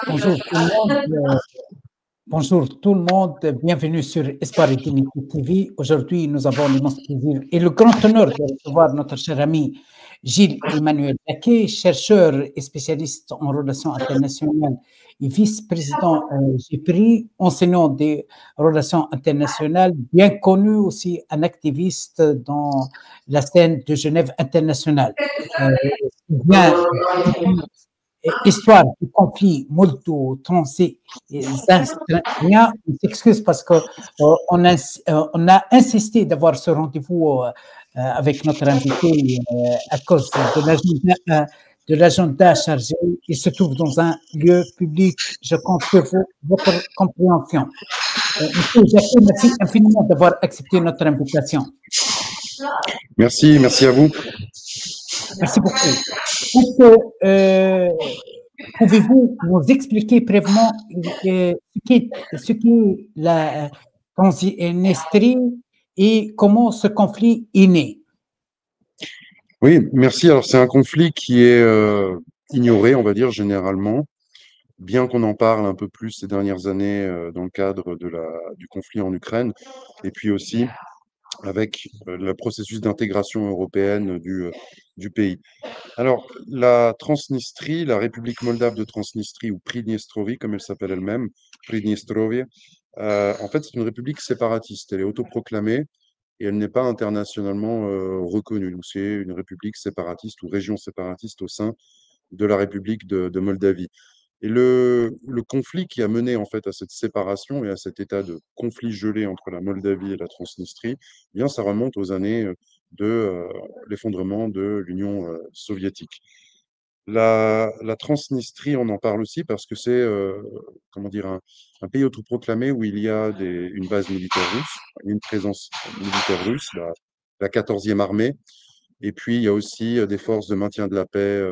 Bonjour tout le monde. Bonjour tout le monde. Bienvenue sur Espoir et Dignité TV. Aujourd'hui, nous avons l'immense plaisir et le grand honneur de recevoir notre cher ami Gilles Emmanuel Jacquet, chercheur et spécialiste en relations internationales et vice-président GPRI, enseignant des relations internationales, bien connu aussi un activiste dans la scène de Genève internationale. Bien histoire du conflit moldo-transylvanien. On s'excuse parce qu'on on a insisté d'avoir ce rendez-vous avec notre invité à cause de l'agenda chargé. Il se trouve dans un lieu public. Je compte sur votre compréhension. Monsieur Jacquet, merci infiniment d'avoir accepté notre invitation. Merci à vous. Merci beaucoup. Pouvez-vous nous expliquer brièvement ce qu'est la Transnistrie et comment ce conflit est né? Oui, merci. Alors, c'est un conflit qui est ignoré, on va dire, généralement, bien qu'on en parle un peu plus ces dernières années dans le cadre du conflit en Ukraine, et puis aussi avec le processus d'intégration européenne du pays. Alors, la Transnistrie, la République moldave de Transnistrie, ou Pridniestrovie, comme elle s'appelle elle-même, Pridniestrovie, en fait, c'est une république séparatiste. Elle est autoproclamée et elle n'est pas internationalement reconnue. Donc, c'est une république séparatiste ou région séparatiste au sein de la République de Moldavie. Et le conflit qui a mené en fait à cette séparation et à cet état de conflit gelé entre la Moldavie et la Transnistrie, eh bien, ça remonte aux années de l'effondrement de l'Union soviétique. La Transnistrie, on en parle aussi parce que c'est comment dire, un pays autoproclamé où il y a une base militaire russe, une présence militaire russe, la 14e armée, et puis il y a aussi des forces de maintien de la paix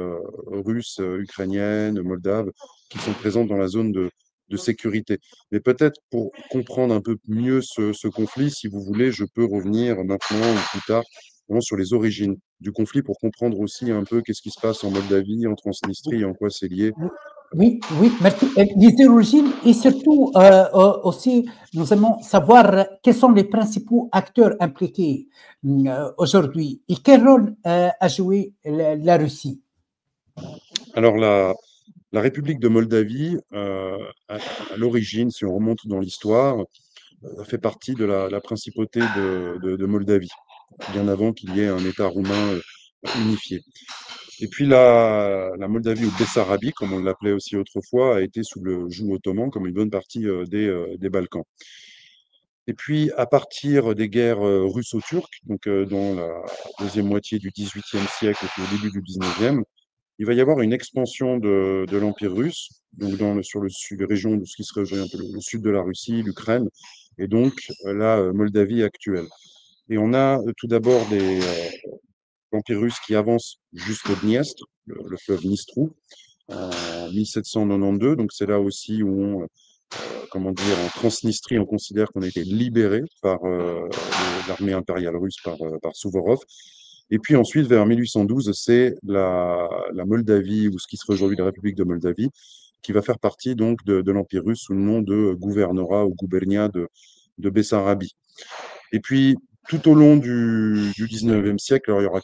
russes, ukrainiennes, moldaves, qui sont présentes dans la zone de sécurité. Mais peut-être pour comprendre un peu mieux ce conflit, si vous voulez, je peux revenir maintenant ou plus tard vraiment sur les origines du conflit pour comprendre aussi un peu qu'est-ce qui se passe en Moldavie, en Transnistrie et en quoi c'est lié. Oui, oui, merci. Les origines et surtout aussi, nous aimons savoir quels sont les principaux acteurs impliqués aujourd'hui et quel rôle a joué la Russie. Alors la République de Moldavie, à l'origine, si on remonte dans l'histoire, fait partie de la principauté de Moldavie, bien avant qu'il y ait un État roumain unifié. Et puis la Moldavie ou Bessarabie, comme on l'appelait aussi autrefois, a été sous le joug ottoman comme une bonne partie des Balkans. Et puis à partir des guerres russo-turques, donc dans la deuxième moitié du XVIIIe siècle et puis au début du XIXe, il va y avoir une expansion de l'Empire russe, donc sur le sud, les régions de ce qui serait aujourd'hui un peu le sud de la Russie, l'Ukraine, et donc la Moldavie actuelle. Et on a tout d'abord l'Empire russe qui avance jusqu'au Dniestre, le fleuve Dnistrou, en 1792. Donc c'est là aussi où comment dire, en Transnistrie, on considère qu'on a été libéré par l'armée impériale russe, par Souvorov. Et puis ensuite, vers 1812, c'est la Moldavie, ou ce qui serait aujourd'hui la République de Moldavie, qui va faire partie donc de l'Empire russe sous le nom de gouvernorat ou gouvernia de Bessarabie. Et puis, tout au long du 19e siècle, alors il y aura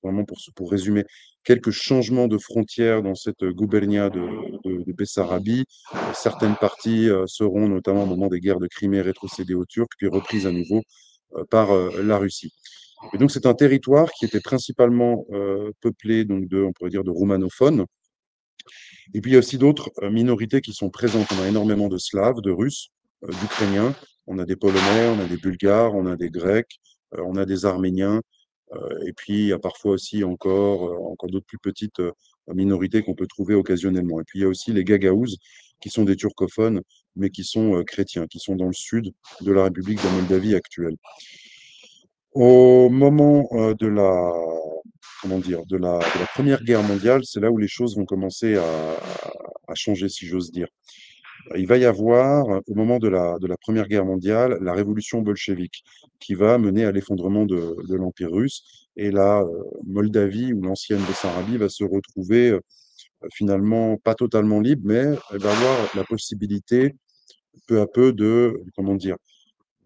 vraiment pour résumer, quelques changements de frontières dans cette gouvernia de Bessarabie. Certaines parties seront, notamment au moment des guerres de Crimée, rétrocédées aux Turcs, puis reprises à nouveau par la Russie. Et donc, c'est un territoire qui était principalement peuplé donc on pourrait dire, de roumanophones. Et puis, il y a aussi d'autres minorités qui sont présentes. On a énormément de Slaves, de Russes, d'Ukrainiens. On a des Polonais, on a des Bulgares, on a des Grecs, on a des Arméniens. Et puis, il y a parfois aussi encore d'autres plus petites minorités qu'on peut trouver occasionnellement. Et puis, il y a aussi les Gagaouzes, qui sont des turcophones, mais qui sont chrétiens, qui sont dans le sud de la République de Moldavie actuelle. Au moment comment dire, de la Première Guerre mondiale, c'est là où les choses vont commencer à changer, si j'ose dire. Il va y avoir, au moment de la Première Guerre mondiale, la révolution bolchevique qui va mener à l'effondrement de l'Empire russe. Et la Moldavie, ou l'ancienne Bessarabie, va se retrouver finalement pas totalement libre, mais elle va avoir la possibilité peu à peu de, comment dire,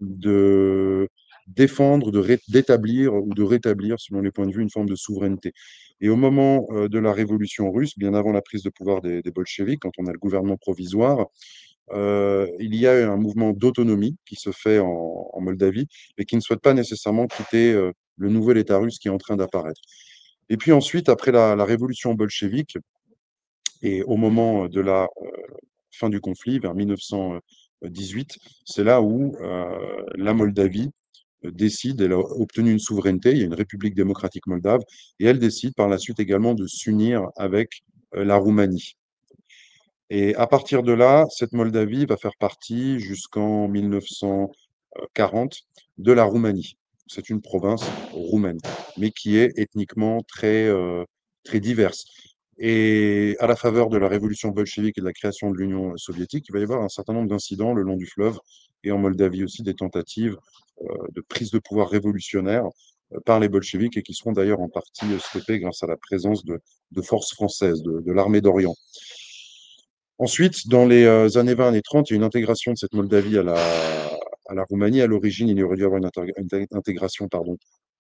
de défendre, d'établir ou de rétablir, selon les points de vue, une forme de souveraineté. Et au moment de la révolution russe, bien avant la prise de pouvoir des bolcheviks, quand on a le gouvernement provisoire, il y a un mouvement d'autonomie qui se fait en Moldavie et qui ne souhaite pas nécessairement quitter le nouvel État russe qui est en train d'apparaître. Et puis ensuite, après la révolution bolchevique et au moment de la fin du conflit, vers 1918, c'est là où la Moldavie décide, elle a obtenu une souveraineté, il y a une République démocratique moldave, et elle décide par la suite également de s'unir avec la Roumanie. Et à partir de là, cette Moldavie va faire partie jusqu'en 1940 de la Roumanie. C'est une province roumaine, mais qui est ethniquement très diverse. Et à la faveur de la révolution bolchevique et de la création de l'Union soviétique, il va y avoir un certain nombre d'incidents le long du fleuve et en Moldavie aussi des tentatives de prise de pouvoir révolutionnaire par les bolcheviks et qui seront d'ailleurs en partie stoppées grâce à la présence de forces françaises, de l'armée d'Orient. Ensuite, dans les années 20 et 30, il y a une intégration de cette Moldavie à la Roumanie. À l'origine, il y aurait dû y avoir une intégration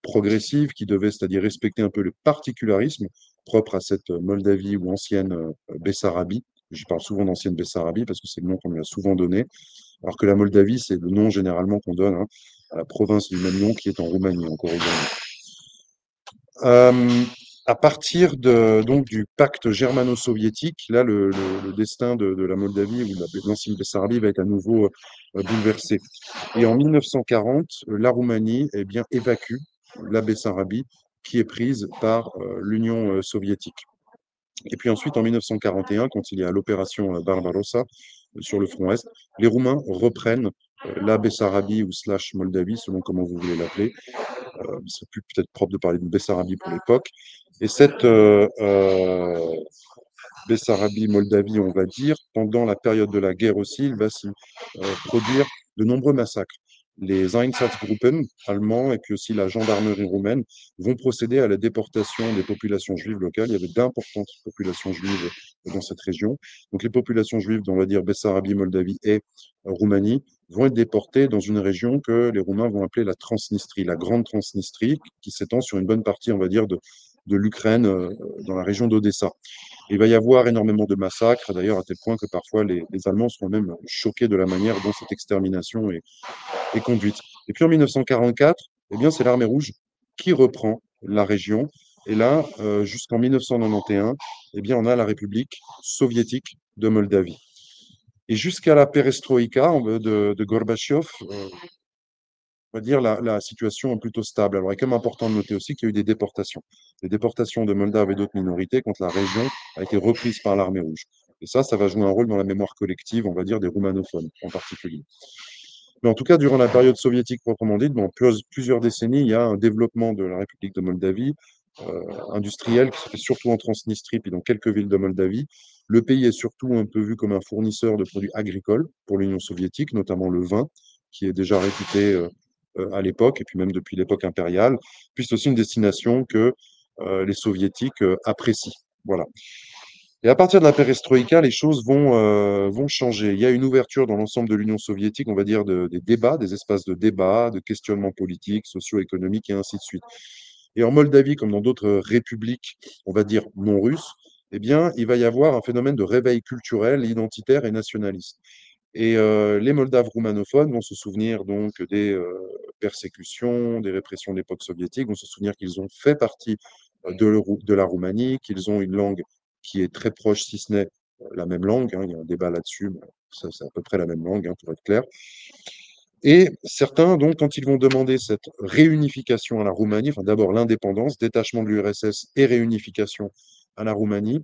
progressive qui devait, c'est-à-dire respecter un peu le particularisme propre à cette Moldavie ou ancienne Bessarabie. Je parle souvent d'ancienne Bessarabie parce que c'est le nom qu'on lui a souvent donné, alors que la Moldavie, c'est le nom généralement qu'on donne à la province du même nom qui est en Roumanie, encore aujourd'hui. À partir donc du pacte germano-soviétique, là, le destin de la Moldavie ou de l'ancienne Bessarabie va être à nouveau bouleversé. Et en 1940, la Roumanie évacue la Bessarabie qui est prise par l'Union soviétique. Et puis ensuite, en 1941, quand il y a l'opération Barbarossa sur le front Est, les Roumains reprennent la Bessarabie ou slash Moldavie, selon comment vous voulez l'appeler. C'est plus peut-être propre de parler de Bessarabie pour l'époque. Et cette Bessarabie-Moldavie, on va dire, pendant la période de la guerre aussi, il va s'y produire de nombreux massacres. Les Einsatzgruppen allemands et puis aussi la gendarmerie roumaine vont procéder à la déportation des populations juives locales. Il y avait d'importantes populations juives dans cette région. Donc les populations juives, on va dire Bessarabie, Moldavie et Roumanie, vont être déportées dans une région que les Roumains vont appeler la Transnistrie, la Grande Transnistrie, qui s'étend sur une bonne partie, on va dire, de l'Ukraine, dans la région d'Odessa. Il va y avoir énormément de massacres, d'ailleurs, à tel point que parfois les Allemands seront même choqués de la manière dont cette extermination est conduite. Et puis en 1944, eh bien, c'est l'armée rouge qui reprend la région. Et là, jusqu'en 1991, eh bien, on a la République soviétique de Moldavie. Et jusqu'à la perestroïka de Gorbatchev, on va dire la situation est plutôt stable. Alors, il est quand même important de noter aussi qu'il y a eu des déportations de Moldaves et d'autres minorités quand la région a été reprise par l'armée rouge. Et ça va jouer un rôle dans la mémoire collective, on va dire, des roumanophones en particulier. Mais en tout cas, durant la période soviétique proprement dite, dans plusieurs décennies, il y a un développement de la République de Moldavie, industriel, qui se fait surtout en Transnistrie puis dans quelques villes de Moldavie. Le pays est surtout un peu vu comme un fournisseur de produits agricoles pour l'Union soviétique, notamment le vin, qui est déjà réputé à l'époque, et puis même depuis l'époque impériale, puis c'est aussi une destination que les soviétiques apprécient. Voilà. Et à partir de la perestroïka, les choses vont changer. Il y a une ouverture dans l'ensemble de l'Union soviétique, on va dire, des débats, des espaces de débat, de questionnement politique, socio-économique et ainsi de suite. Et en Moldavie, comme dans d'autres républiques, on va dire non russes, eh bien, il va y avoir un phénomène de réveil culturel, identitaire et nationaliste. Et les Moldaves roumanophones vont se souvenir donc des persécutions, des répressions de l'époque soviétique, vont se souvenir qu'ils ont fait partie de la Roumanie, qu'ils ont une langue qui est très proche, si ce n'est la même langue, hein, il y a un débat là-dessus, mais c'est à peu près la même langue, hein, pour être clair. Et certains, donc, quand ils vont demander cette réunification à la Roumanie, enfin d'abord l'indépendance, détachement de l'URSS et réunification à la Roumanie,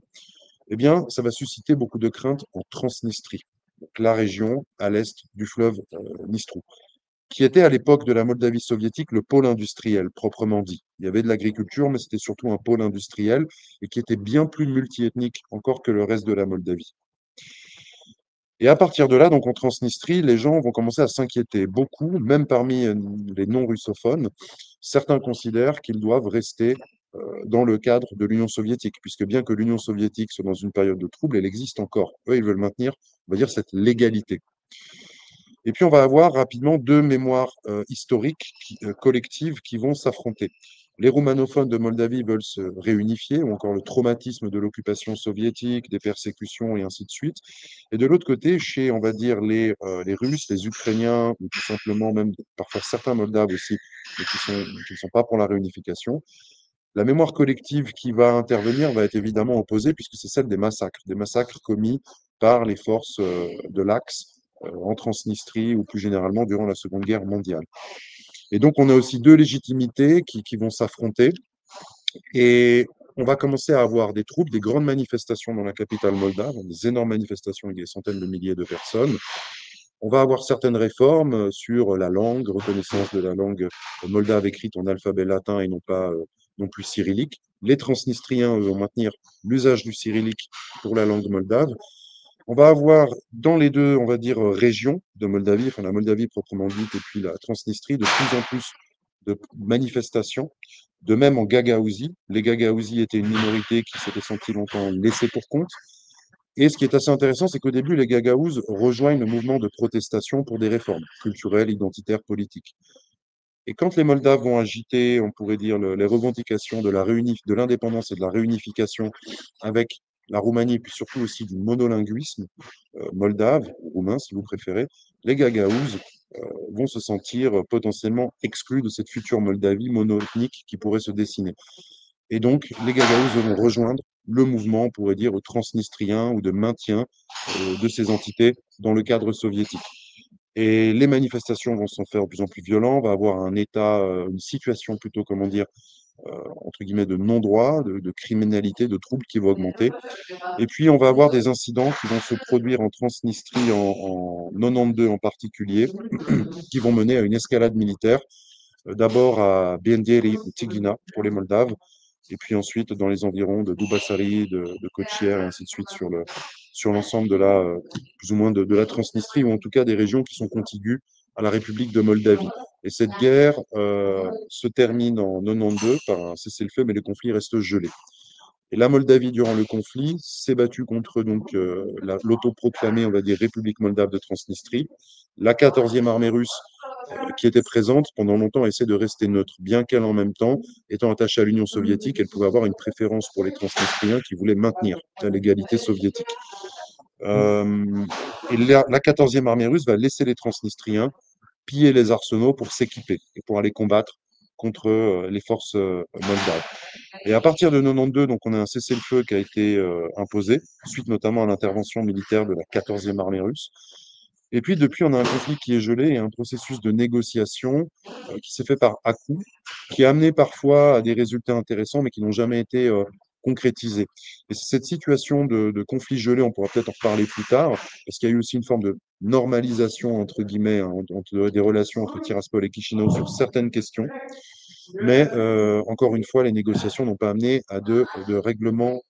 eh bien, ça va susciter beaucoup de craintes en Transnistrie, donc la région à l'est du fleuve Nistrou, qui était à l'époque de la Moldavie soviétique le pôle industriel, proprement dit. Il y avait de l'agriculture, mais c'était surtout un pôle industriel et qui était bien plus multiethnique encore que le reste de la Moldavie. Et à partir de là, donc en Transnistrie, les gens vont commencer à s'inquiéter. Beaucoup, même parmi les non-russophones, certains considèrent qu'ils doivent rester dans le cadre de l'Union soviétique, puisque bien que l'Union soviétique soit dans une période de trouble, elle existe encore. Eux, ils veulent maintenir, on va dire, cette légalité. Et puis, on va avoir rapidement deux mémoires historiques collectives qui vont s'affronter. Les roumanophones de Moldavie veulent se réunifier, ou encore le traumatisme de l'occupation soviétique, des persécutions et ainsi de suite. Et de l'autre côté, chez, on va dire, les Russes, les Ukrainiens, ou tout simplement même parfois certains Moldaves aussi, mais qui ne sont pas pour la réunification, la mémoire collective qui va intervenir va être évidemment opposée, puisque c'est celle des massacres commis par les forces de l'Axe en Transnistrie ou plus généralement durant la Seconde Guerre mondiale. Et donc, on a aussi deux légitimités qui vont s'affronter. Et on va commencer à avoir des troupes, des grandes manifestations dans la capitale moldave, des énormes manifestations avec des centaines de milliers de personnes. On va avoir certaines réformes sur la langue, reconnaissance de la langue moldave écrite en alphabet latin et non pas non plus cyrillique. Les transnistriens vont maintenir l'usage du cyrillique pour la langue moldave. On va avoir dans les deux, on va dire, régions de Moldavie, enfin la Moldavie proprement dite et puis la Transnistrie, de plus en plus de manifestations. De même en Gagaouzie. Les Gagaouzie étaient une minorité qui s'était sentie longtemps laissée pour compte. Et ce qui est assez intéressant, c'est qu'au début, les Gagaouses rejoignent le mouvement de protestation pour des réformes culturelles, identitaires, politiques. Et quand les Moldaves vont agiter, on pourrait dire, les revendications de l'indépendance et de la réunification avec la Roumanie, puis surtout aussi du monolinguisme moldave, ou roumain si vous préférez, les Gagaouses vont se sentir potentiellement exclus de cette future Moldavie monolithique qui pourrait se dessiner. Et donc, les Gagaouses vont rejoindre le mouvement, on pourrait dire, transnistrien ou de maintien de ces entités dans le cadre soviétique. Et les manifestations vont s'en faire de plus en plus violentes. On va avoir un état, une situation plutôt, comment dire, entre guillemets, de non-droit, de criminalité, de troubles qui vont augmenter. Et puis, on va avoir des incidents qui vont se produire en Transnistrie en 92 en particulier, qui vont mener à une escalade militaire, d'abord à Benderi ou Tigina pour les Moldaves, et puis ensuite dans les environs de Dubasari, de Kochier, et ainsi de suite sur l'ensemble de la, plus ou moins de la Transnistrie, ou en tout cas des régions qui sont contiguës à la République de Moldavie. Et cette guerre se termine en 92 par un cessez-le-feu, mais les conflits restent gelés. Et la Moldavie, durant le conflit, s'est battue contre donc l'autoproclamée, on va dire, République moldave de Transnistrie. La 14e armée russe, qui était présente pendant longtemps, a essayé de rester neutre, bien qu'elle, en même temps, étant attachée à l'Union soviétique, elle pouvait avoir une préférence pour les Transnistriens qui voulaient maintenir l'égalité soviétique. Et la 14e armée russe va laisser les Transnistriens piller les arsenaux pour s'équiper et pour aller combattre contre les forces moldaves. Et à partir de 92, donc on a un cessez-le-feu qui a été imposé, suite notamment à l'intervention militaire de la 14e armée russe. Et puis depuis, on a un conflit qui est gelé et un processus de négociation qui s'est fait par à-coups, qui a amené parfois à des résultats intéressants, mais qui n'ont jamais été concrétisés. Et cette situation de conflit gelé, on pourra peut-être en reparler plus tard, parce qu'il y a eu aussi une forme de normalisation, entre guillemets, hein, entre des relations entre Tiraspol et Chisinau sur certaines questions. Mais encore une fois, les négociations n'ont pas amené à de règlement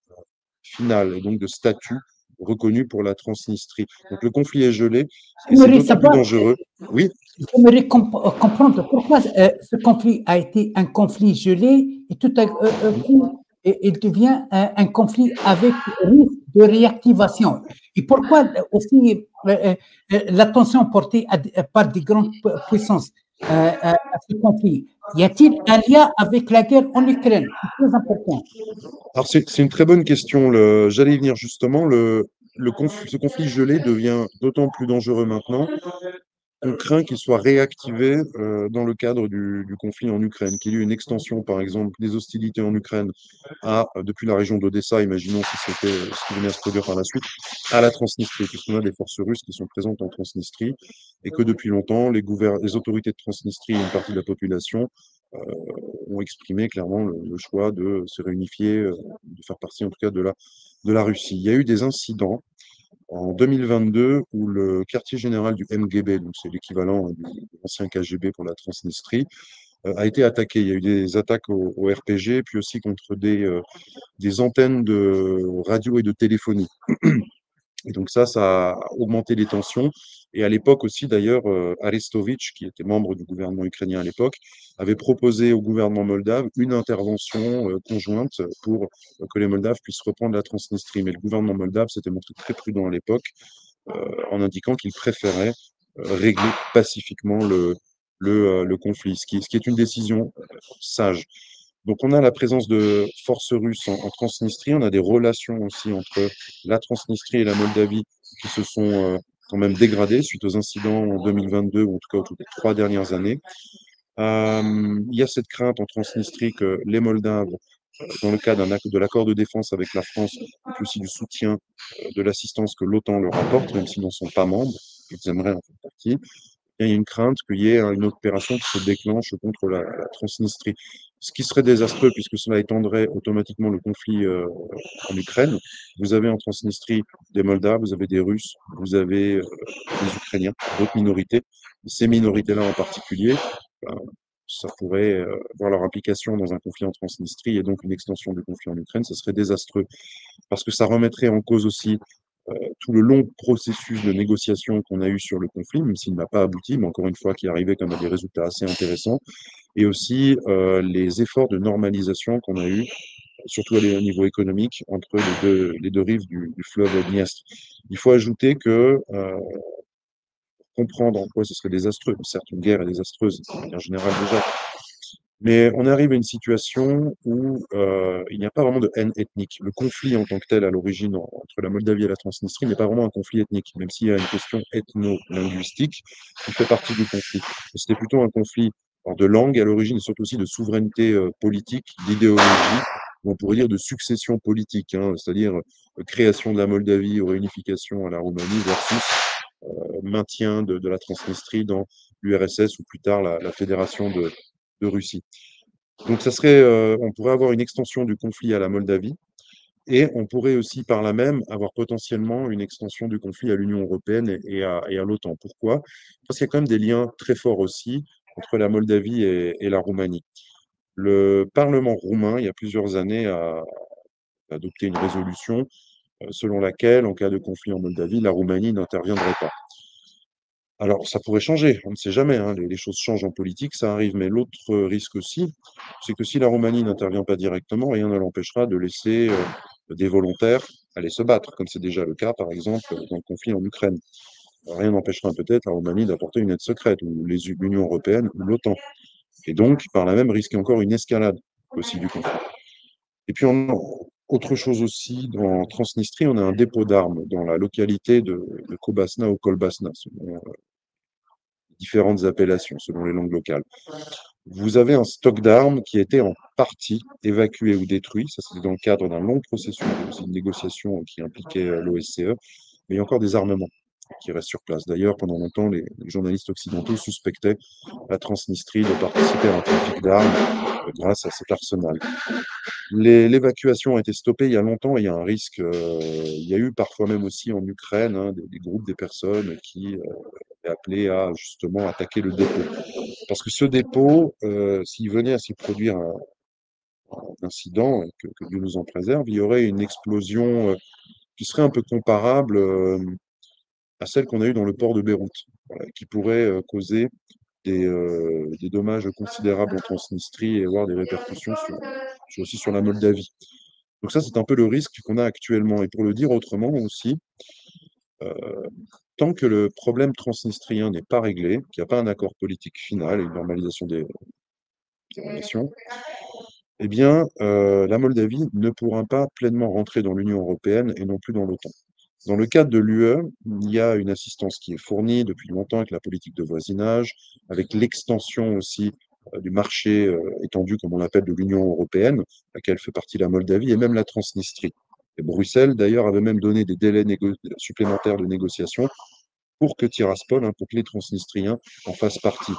final et donc de statut reconnu pour la Transnistrie. Donc le conflit est gelé et c'est d'autant plus dangereux. Oui. J'aimerais comprendre pourquoi ce conflit a été un conflit gelé et tout à coup il devient un conflit avec risque de réactivation. Et pourquoi aussi l'attention portée par des grandes puissances à ce conflit? Y a-t-il un lien avec la guerre en Ukraine? C'est très important. Alors c'est une très bonne question. J'allais y venir justement. Ce conflit gelé devient d'autant plus dangereux maintenant. On craint qu'il soit réactivé dans le cadre du conflit en Ukraine, qu'il y ait eu une extension, par exemple, des hostilités en Ukraine depuis la région d'Odessa, imaginons si c'était ce qui venait à se produire par la suite, à la Transnistrie, puisqu'on a des forces russes qui sont présentes en Transnistrie, et que depuis longtemps, les autorités de Transnistrie et une partie de la population ont exprimé clairement le choix de se réunifier, de faire partie en tout cas de la Russie. Il y a eu des incidents en 2022 où le quartier général du MGB, donc c'est l'équivalent de l'ancien KGB pour la Transnistrie, a été attaqué. Il y a eu des attaques au RPG, puis aussi contre des antennes de radio et de téléphonie. Et donc ça a augmenté les tensions. Et à l'époque aussi, d'ailleurs, Arestovitch, qui était membre du gouvernement ukrainien à l'époque, avait proposé au gouvernement moldave une intervention conjointe pour que les Moldaves puissent reprendre la Transnistrie. Mais le gouvernement moldave s'était montré très prudent à l'époque en indiquant qu'il préférait régler pacifiquement le conflit, ce qui est une décision sage. Donc on a la présence de forces russes en Transnistrie, on a des relations aussi entre la Transnistrie et la Moldavie qui se sont quand même dégradées suite aux incidents en 2022, ou en tout cas autour des 3 dernières années. Il y a cette crainte en Transnistrie que les Moldaves, dans le cas de l'accord de défense avec la France, et puis aussi du soutien, de l'assistance que l'OTAN leur apporte, même s'ils n'en sont pas membres, ils aimeraient en faire partie, il y a une crainte qu'il y ait une opération qui se déclenche contre la Transnistrie. Ce qui serait désastreux puisque cela étendrait automatiquement le conflit en Ukraine. Vous avez en Transnistrie des Moldaves, vous avez des Russes, vous avez des Ukrainiens, d'autres minorités. Ces minorités-là en particulier, ben, ça pourrait avoir leur implication dans un conflit en Transnistrie et donc une extension du conflit en Ukraine. Ce serait désastreux parce que ça remettrait en cause aussi tout le long processus de négociation qu'on a eu sur le conflit, même s'il n'a pas abouti, mais encore une fois, qui arrivait quand même à des résultats assez intéressants, et aussi les efforts de normalisation qu'on a eu, surtout au niveau économique, entre les deux rives du fleuve Dniestr. Il faut ajouter que, comprendre en quoi ce serait désastreux, certes une guerre est désastreuse, de manière générale déjà, mais on arrive à une situation où il n'y a pas vraiment de haine ethnique. Le conflit en tant que tel, à l'origine, entre la Moldavie et la Transnistrie, n'est pas vraiment un conflit ethnique, même s'il y a une question ethno-linguistique qui fait partie du conflit. C'était plutôt un conflit de langue à l'origine et surtout aussi de souveraineté politique, d'idéologie, ou on pourrait dire de succession politique, hein, c'est-à-dire création de la Moldavie ou réunification à la Roumanie versus maintien de la Transnistrie dans l'URSS ou plus tard la Fédération de Russie. Donc ça serait, on pourrait avoir une extension du conflit à la Moldavie et on pourrait aussi par là même avoir potentiellement une extension du conflit à l'Union européenne et à l'OTAN. Pourquoi? Parce qu'il y a quand même des liens très forts aussi entre la Moldavie et la Roumanie. Le Parlement roumain, il y a plusieurs années, a adopté une résolution selon laquelle, en cas de conflit en Moldavie, la Roumanie n'interviendrait pas. Alors, ça pourrait changer, on ne sait jamais, hein, les choses changent en politique, ça arrive. Mais l'autre risque aussi, c'est que si la Roumanie n'intervient pas directement, rien ne l'empêchera de laisser des volontaires aller se battre, comme c'est déjà le cas, par exemple, dans le conflit en Ukraine. Rien n'empêchera peut-être la Roumanie d'apporter une aide secrète, ou l'Union européenne, ou l'OTAN. Et donc, par là même, risquer encore une escalade aussi du conflit. Et puis, autre chose aussi, dans Transnistrie, on a un dépôt d'armes dans la localité de Kobasna ou Kolbasna, selon différentes appellations selon les langues locales. Vous avez un stock d'armes qui a été en partie évacué ou détruit. Ça, c'était dans le cadre d'un long processus de négociation qui impliquait l'OSCE. Mais il y a encore des armements qui restent sur place. D'ailleurs, pendant longtemps, les journalistes occidentaux suspectaient la Transnistrie de participer à un trafic d'armes grâce à cet arsenal. L'évacuation a été stoppée il y a longtemps et il y a un risque. Il y a eu parfois même aussi en Ukraine des groupes, des personnes qui est appelé à justement attaquer le dépôt. Parce que ce dépôt, s'il venait à s'y produire un incident, et que Dieu nous en préserve, il y aurait une explosion qui serait un peu comparable à celle qu'on a eue dans le port de Beyrouth, voilà, qui pourrait causer des dommages considérables en Transnistrie et avoir des répercussions aussi sur la Moldavie. Donc ça, c'est un peu le risque qu'on a actuellement. Et pour le dire autrement aussi, tant que le problème transnistrien n'est pas réglé, qu'il n'y a pas un accord politique final et une normalisation des relations, eh bien, la Moldavie ne pourra pas pleinement rentrer dans l'Union européenne et non plus dans l'OTAN. Dans le cadre de l'UE, il y a une assistance qui est fournie depuis longtemps avec la politique de voisinage, avec l'extension aussi du marché étendu, comme on l'appelle, de l'Union européenne, laquelle fait partie la Moldavie et même la Transnistrie. Et Bruxelles, d'ailleurs, avait même donné des délais supplémentaires de négociation pour que Tiraspol, hein, pour que les Transnistriens en fassent partie.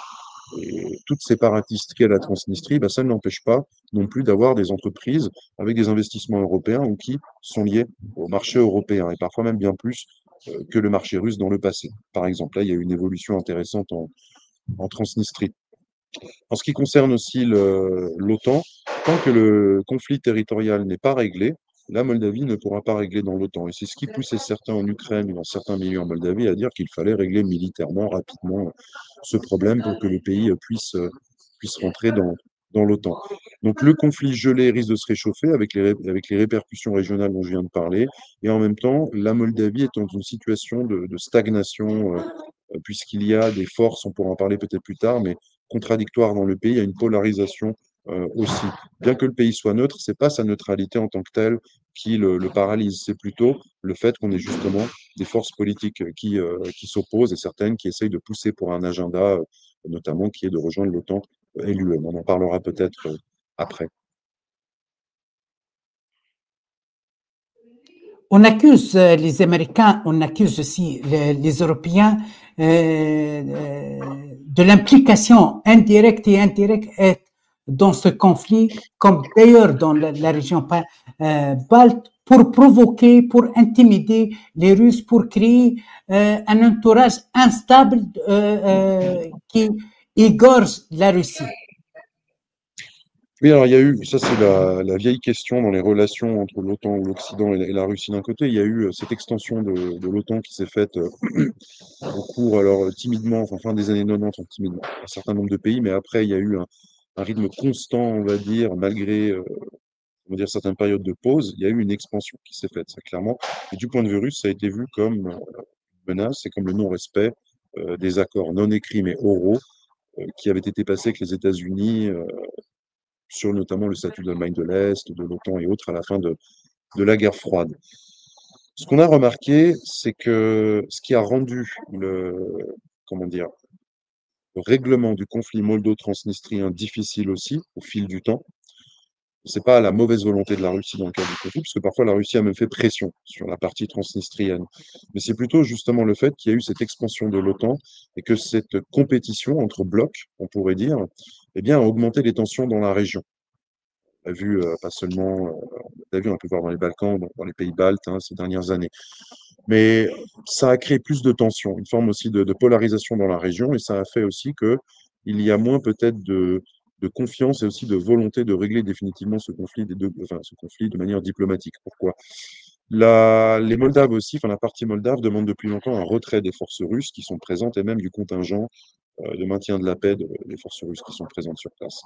Et toute séparatiste qu'est la Transnistrie, ça ne l'empêche pas non plus d'avoir des entreprises avec des investissements européens ou qui sont liés au marché européen, et parfois même bien plus que le marché russe dans le passé. Par exemple, là, il y a eu une évolution intéressante en Transnistrie. En ce qui concerne aussi l'OTAN, tant que le conflit territorial n'est pas réglé, la Moldavie ne pourra pas régler dans l'OTAN. Et c'est ce qui poussait certains en Ukraine et dans certains milieux en Moldavie à dire qu'il fallait régler militairement, rapidement, ce problème pour que le pays puisse rentrer dans l'OTAN. Donc le conflit gelé risque de se réchauffer avec les répercussions régionales dont je viens de parler. Et en même temps, la Moldavie est dans une situation de stagnation, puisqu'il y a des forces, on pourra en parler peut-être plus tard, mais contradictoires dans le pays. Il y a une polarisation aussi. Bien que le pays soit neutre, ce n'est pas sa neutralité en tant que telle qui le paralyse. C'est plutôt le fait qu'on ait justement des forces politiques qui s'opposent et certaines qui essayent de pousser pour un agenda, notamment qui est de rejoindre l'OTAN et l'UE. On en parlera peut-être après. On accuse les Américains, on accuse aussi les Européens de l'implication indirecte et indirecte dans ce conflit, comme d'ailleurs dans la région balte, pour provoquer, pour intimider les Russes, pour créer un entourage instable qui égorge la Russie. Oui, alors il y a eu, ça c'est la vieille question dans les relations entre l'OTAN ou l'Occident et la Russie d'un côté, il y a eu cette extension de l'OTAN qui s'est faite au cours, alors timidement, enfin fin des années 90, timidement, un certain nombre de pays, mais après il y a eu un rythme constant, on va dire, malgré on va dire certaines périodes de pause, il y a eu une expansion qui s'est faite, ça clairement. Et du point de vue russe, ça a été vu comme une menace et comme le non-respect des accords non écrits mais oraux qui avaient été passés avec les États-Unis sur notamment le statut d'Allemagne de l'Est, de l'OTAN et autres à la fin de la guerre froide. Ce qu'on a remarqué, c'est que ce qui a rendu comment dire, le règlement du conflit moldo-transnistrien difficile aussi au fil du temps, c'est pas la mauvaise volonté de la Russie dans le cadre du conflit, parce que parfois la Russie a même fait pression sur la partie transnistrienne. Mais c'est plutôt justement le fait qu'il y a eu cette expansion de l'OTAN et que cette compétition entre blocs, on pourrait dire, eh bien, a augmenté les tensions dans la région. On a vu, pas seulement, on a vu, on peut voir dans les Balkans, dans les pays baltes ces dernières années. Mais ça a créé plus de tensions, une forme aussi de polarisation dans la région, et ça a fait aussi qu'il y a moins peut-être de confiance et aussi de volonté de régler définitivement ce conflit, ce conflit de manière diplomatique. Pourquoi? Les Moldaves aussi, enfin la partie moldave demande depuis longtemps un retrait des forces russes qui sont présentes et même du contingent de maintien de la paix des forces russes qui sont présentes sur place.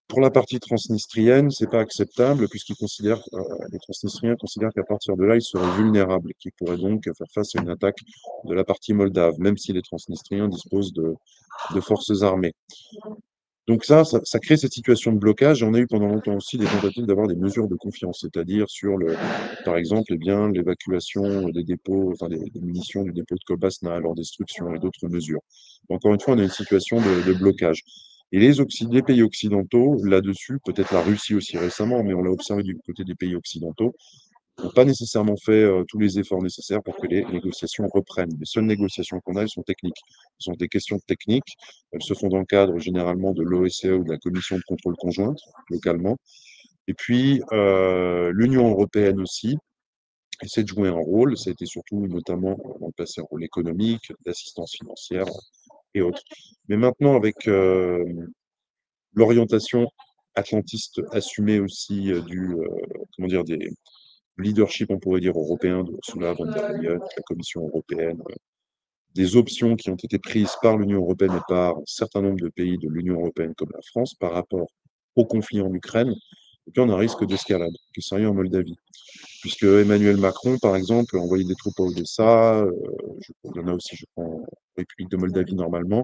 Pour la partie transnistrienne, c'est pas acceptable puisqu'ils considèrent, les Transnistriens considèrent qu'à partir de là, ils seraient vulnérables et qu'ils pourraient donc faire face à une attaque de la partie moldave, même si les Transnistriens disposent de forces armées. Donc ça crée cette situation de blocage et on a eu pendant longtemps aussi des tentatives d'avoir des mesures de confiance, c'est-à-dire sur par exemple, eh bien, l'évacuation des dépôts, enfin des munitions du dépôt de Kolbasna, leur destruction et d'autres mesures. Encore une fois, on a une situation de blocage. Et les pays occidentaux, là-dessus, peut-être la Russie aussi récemment, mais on l'a observé du côté des pays occidentaux, n'ont pas nécessairement fait tous les efforts nécessaires pour que les négociations reprennent. Les seules négociations qu'on a, elles sont techniques. Ce sont des questions techniques. Elles se font dans le cadre généralement de l'OSCE ou de la Commission de contrôle conjointe, localement. Et puis, l'Union européenne aussi essaie de jouer un rôle. Ça a été surtout, notamment, dans le passé, un rôle économique, d'assistance financière et autres. Mais maintenant, avec l'orientation atlantiste assumée aussi comment dire, des leadership, on pourrait dire, européen de Ursula von der Leyen, de la Commission européenne, des options qui ont été prises par l'Union européenne et par un certain nombre de pays de l'Union européenne comme la France par rapport au conflit en Ukraine, et puis on a un risque d'escalade qui est sérieux en Moldavie. Puisque Emmanuel Macron, par exemple, a envoyé des troupes à Odessa, il y en a aussi, je crois, en République de Moldavie normalement,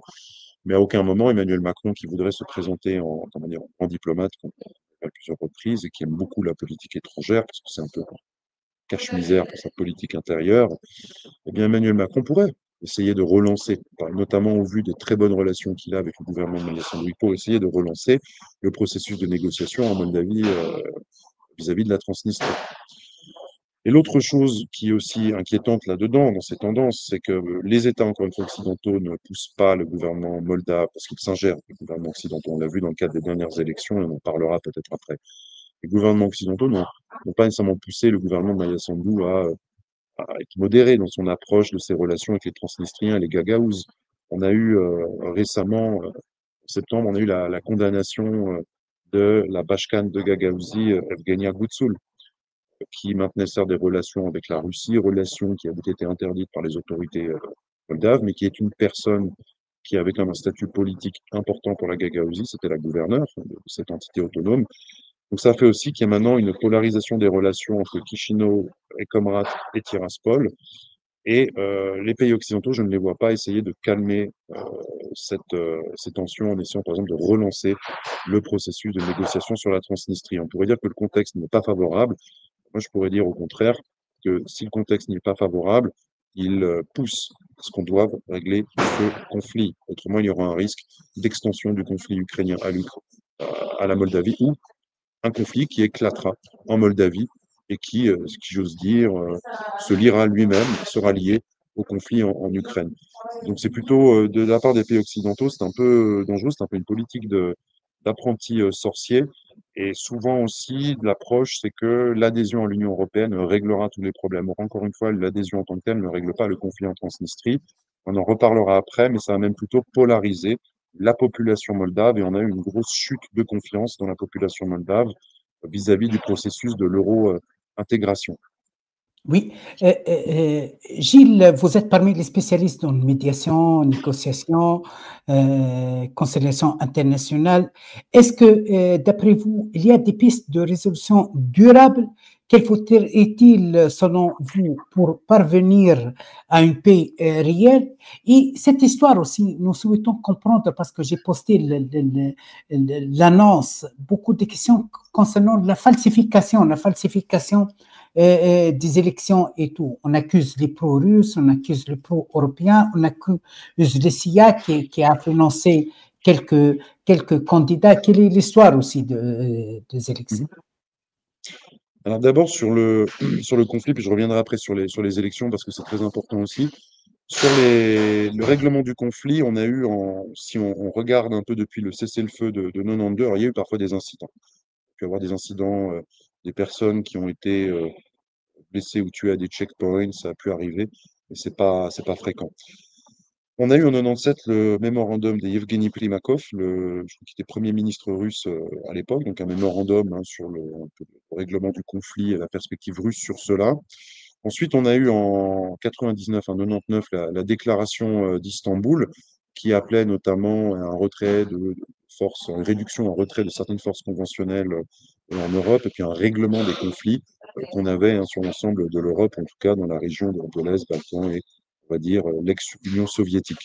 mais à aucun moment Emmanuel Macron, qui voudrait se présenter en diplomate à plusieurs reprises et qui aime beaucoup la politique étrangère, parce que c'est un peu cache-misère pour sa politique intérieure, eh bien Emmanuel Macron pourrait essayer de relancer, notamment au vu des très bonnes relations qu'il a avec le gouvernement de Maya Sandu, pour essayer de relancer le processus de négociation en Moldavie vis-à-vis de la Transnistrie. Et l'autre chose qui est aussi inquiétante là-dedans, dans ces tendances, c'est que les États, encore une fois, occidentaux ne poussent pas le gouvernement moldave, parce qu'ils s'ingèrent, le gouvernement occidentaux. On l'a vu dans le cadre des dernières élections, et on en parlera peut-être après. Les gouvernements occidentaux n'ont pas nécessairement poussé le gouvernement de Maya Sandu à être modéré dans son approche de ses relations avec les Transnistriens et les Gagaouzes. On a eu récemment, en septembre, on a eu la condamnation de la Bashkan de Gagaouzie, Evgenia Gutsul, qui maintenait certes des relations avec la Russie, relations qui avaient été interdites par les autorités moldaves, mais qui est une personne qui avait un statut politique important pour la Gagaouzie, c'était la gouverneure de cette entité autonome. Donc ça fait aussi qu'il y a maintenant une polarisation des relations entre Chisinau et Comrat et Tiraspol. Et les pays occidentaux, je ne les vois pas essayer de calmer ces tensions en essayant par exemple de relancer le processus de négociation sur la Transnistrie. On pourrait dire que le contexte n'est pas favorable. Moi, je pourrais dire au contraire que si le contexte n'est pas favorable, il pousse à ce qu'on doive régler ce conflit. Autrement, il y aura un risque d'extension du conflit ukrainien à la Moldavie ou un conflit qui éclatera en Moldavie et qui, j'ose dire, se liera lui-même, sera lié au conflit en Ukraine. Donc c'est plutôt de la part des pays occidentaux, c'est un peu dangereux, c'est un peu une politique d'apprenti sorcier. Et souvent aussi, l'approche, c'est que l'adhésion à l'Union européenne réglera tous les problèmes. Or, encore une fois, l'adhésion en tant que telle ne règle pas le conflit en Transnistrie. On en reparlera après, mais ça a même plutôt polarisé la population moldave et on a eu une grosse chute de confiance dans la population moldave vis-à-vis du processus de l'euro-intégration. Oui. Gilles, vous êtes parmi les spécialistes en médiation, négociation, conciliation internationale. Est-ce que, d'après vous, il y a des pistes de résolution durable? Quel faut-il, selon vous, pour parvenir à une paix réelle? Et cette histoire aussi, nous souhaitons comprendre, parce que j'ai posté l'annonce, beaucoup de questions concernant la falsification des élections et tout. On accuse les pro-russes, on accuse les pro-européens, on accuse les CIA qui a financé quelques candidats. Quelle est l'histoire aussi des élections? Alors d'abord sur le conflit, puis je reviendrai après sur les élections parce que c'est très important aussi. Sur le règlement du conflit, on a eu, si on regarde un peu depuis le cessez-le-feu de 92, alors il y a eu parfois des incidents. Il peut y avoir des incidents, des personnes qui ont été blessées ou tuées à des checkpoints, ça a pu arriver, mais c'est pas fréquent. On a eu en 97 le mémorandum de Yevgeny Primakov, je crois qu'il était Premier ministre russe à l'époque, donc un mémorandum sur un peu le règlement du conflit et la perspective russe sur cela. Ensuite, on a eu en 99, en 99, la déclaration d'Istanbul, qui appelait notamment à un retrait de forces, une réduction, un retrait de certaines forces conventionnelles en Europe, et puis un règlement des conflits qu'on avait sur l'ensemble de l'Europe, en tout cas dans la région de l'Est, Balkan et on va dire l'ex-Union soviétique.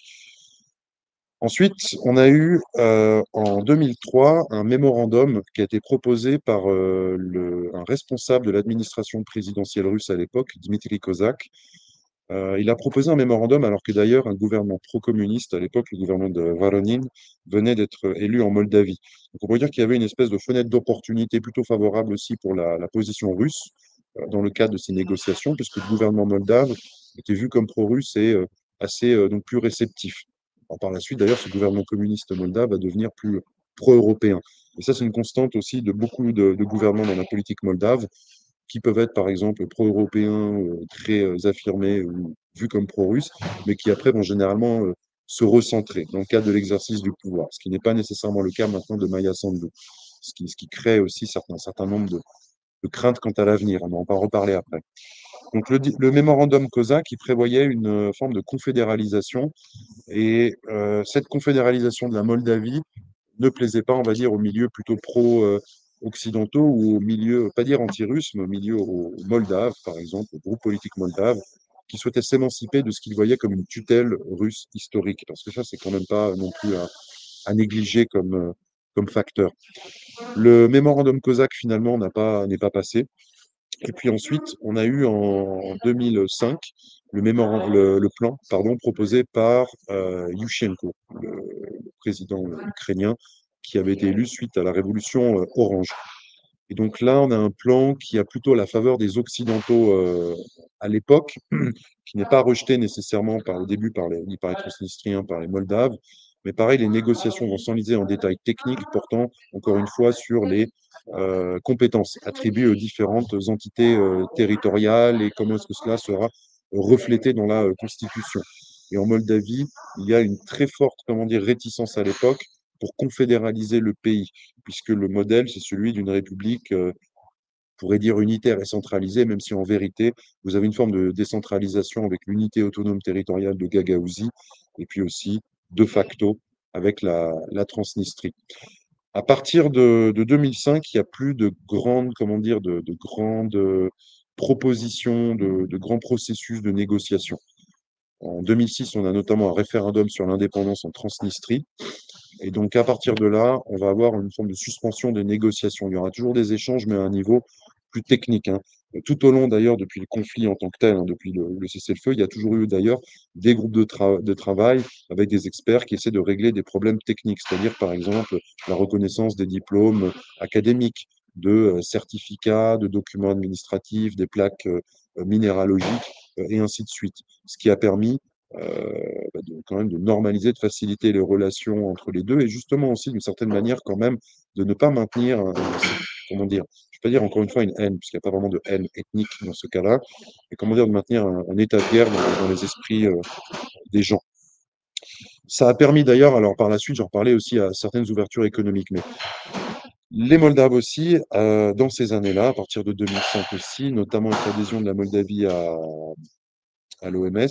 Ensuite, on a eu en 2003 un mémorandum qui a été proposé par un responsable de l'administration présidentielle russe à l'époque, Dmitri Kozak. Il a proposé un mémorandum alors que d'ailleurs un gouvernement pro-communiste à l'époque, le gouvernement de Voronin, venait d'être élu en Moldavie. Donc on peut dire qu'il y avait une espèce de fenêtre d'opportunité plutôt favorable aussi pour la position russe dans le cadre de ces négociations, puisque le gouvernement moldave était vu comme pro-russe et assez donc plus réceptif. Alors, par la suite, d'ailleurs, ce gouvernement communiste moldave va devenir plus pro-européen. Et ça, c'est une constante aussi de beaucoup de gouvernements dans la politique moldave, qui peuvent être par exemple pro-européens, très affirmés ou vus comme pro-russes, mais qui après vont généralement se recentrer dans le cadre de l'exercice du pouvoir, ce qui n'est pas nécessairement le cas maintenant de Maya Sandu, ce qui crée aussi un certain nombre de craintes quant à l'avenir. On va en reparler après. Donc le mémorandum COSAC qui prévoyait une forme de confédéralisation et cette confédéralisation de la Moldavie ne plaisait pas, on va dire, au milieu plutôt pro-occidentaux ou au milieu, pas dire anti-russe, mais au milieu aux Moldaves, par exemple, au groupe politique moldave, qui souhaitait s'émanciper de ce qu'ils voyaient comme une tutelle russe historique, parce que ça, c'est quand même pas non plus à négliger comme facteur. Le mémorandum COSAC, finalement, n'est pas passé. Et puis ensuite, on a eu en 2005 le plan proposé par Yushchenko, le président ukrainien, qui avait été élu suite à la révolution orange. Et donc là, on a un plan qui a plutôt la faveur des Occidentaux à l'époque, qui n'est pas rejeté nécessairement au début ni par les Transnistriens, par les Moldaves. Mais pareil, les négociations vont s'enliser en détails techniques portant, encore une fois, sur les compétences attribuées aux différentes entités territoriales et comment est-ce que cela sera reflété dans la Constitution. Et en Moldavie, il y a une très forte, comment dire, réticence à l'époque pour confédéraliser le pays, puisque le modèle, c'est celui d'une république pourrait dire unitaire et centralisé, même si en vérité, vous avez une forme de décentralisation avec l'unité autonome territoriale de Gagaouzie, et puis aussi, de facto, avec la Transnistrie. À partir de 2005, il n'y a plus de grandes, comment dire, de grandes propositions, de grands processus de négociation. En 2006, on a notamment un référendum sur l'indépendance en Transnistrie. Et donc, à partir de là, on va avoir une forme de suspension des négociations. Il y aura toujours des échanges, mais à un niveau plus technique, hein. Tout au long, d'ailleurs, depuis le conflit en tant que tel, hein, depuis le cessez-le-feu, il y a toujours eu, d'ailleurs, des groupes de travail avec des experts qui essaient de régler des problèmes techniques, c'est-à-dire, par exemple, la reconnaissance des diplômes académiques, de certificats, de documents administratifs, des plaques minéralogiques, et ainsi de suite. Ce qui a permis quand même de normaliser, de faciliter les relations entre les deux et justement aussi d'une certaine manière quand même de ne pas maintenir, comment dire, je ne vais pas dire encore une fois une haine, puisqu'il n'y a pas vraiment de haine ethnique dans ce cas-là, mais comment dire, de maintenir un état de guerre dans les esprits des gens. Ça a permis d'ailleurs, alors par la suite, j'en reparlais aussi à certaines ouvertures économiques, mais les Moldaves aussi, dans ces années-là, à partir de 2005 aussi, notamment avec l'adhésion de la Moldavie à l'OMS,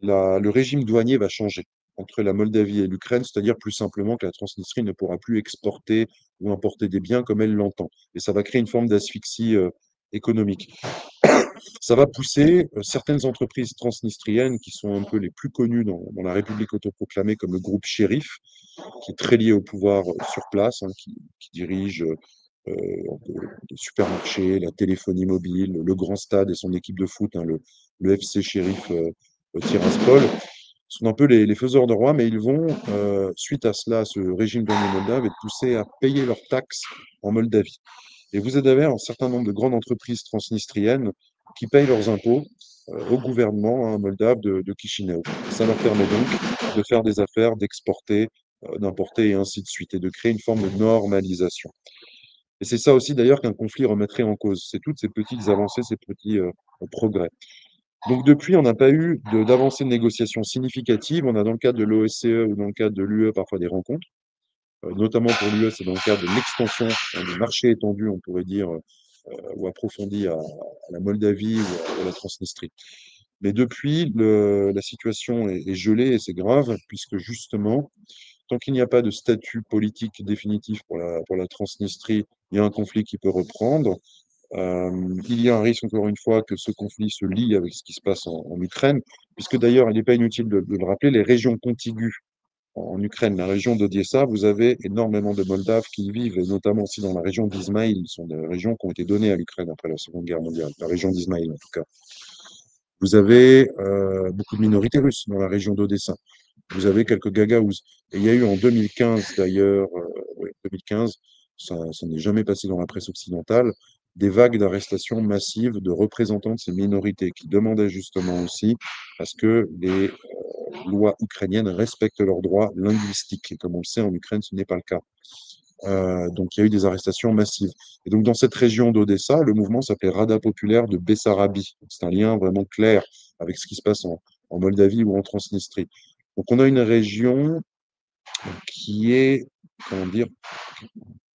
le régime douanier va changer entre la Moldavie et l'Ukraine, c'est-à-dire plus simplement que la Transnistrie ne pourra plus exporter ou importer des biens comme elle l'entend. Et ça va créer une forme d'asphyxie économique. Ça va pousser certaines entreprises transnistriennes qui sont un peu les plus connues dans la République autoproclamée, comme le groupe Shérif, qui est très lié au pouvoir sur place, hein, qui dirige les supermarchés, la téléphonie mobile, le grand stade et son équipe de foot, hein, le FC Shérif Tiraspol, sont un peu les faiseurs de rois, mais ils vont, suite à cela, ce régime douanier moldave, être poussés à payer leurs taxes en Moldavie. Et vous avez un certain nombre de grandes entreprises transnistriennes qui payent leurs impôts au gouvernement, hein, moldave de Chisinau. Ça leur permet donc de faire des affaires, d'exporter, d'importer et ainsi de suite, et de créer une forme de normalisation. Et c'est ça aussi d'ailleurs qu'un conflit remettrait en cause. C'est toutes ces petites avancées, ces petits progrès. Donc depuis, on n'a pas eu d'avancée de négociation significative. On a dans le cadre de l'OSCE ou dans le cadre de l'UE parfois des rencontres. Notamment pour l'UE, c'est dans le cadre de l'extension, du marché étendu, on pourrait dire, ou approfondi à la Moldavie ou à la Transnistrie. Mais depuis, la situation est gelée et c'est grave, puisque justement, tant qu'il n'y a pas de statut politique définitif pour la Transnistrie, il y a un conflit qui peut reprendre. Il y a un risque, encore une fois, que ce conflit se lie avec ce qui se passe en Ukraine, puisque d'ailleurs, il n'est pas inutile de le rappeler, les régions contiguës en Ukraine, la région d'Odessa, vous avez énormément de Moldaves qui y vivent, et notamment aussi dans la région d'Izmaïl. Ce sont des régions qui ont été données à l'Ukraine après la Seconde Guerre mondiale, la région d'Izmaïl en tout cas. Vous avez beaucoup de minorités russes dans la région d'Odessa. Vous avez quelques Gagaouzes. Et il y a eu en 2015 d'ailleurs, 2015, ça n'est jamais passé dans la presse occidentale, des vagues d'arrestations massives de représentants de ces minorités qui demandaient justement aussi à ce que les lois ukrainiennes respectent leurs droits linguistiques. Et comme on le sait, en Ukraine, ce n'est pas le cas. Donc il y a eu des arrestations massives. Et donc dans cette région d'Odessa, le mouvement s'appelait Rada populaire de Bessarabie. C'est un lien vraiment clair avec ce qui se passe en Moldavie ou en Transnistrie. Donc on a une région qui est, comment dire,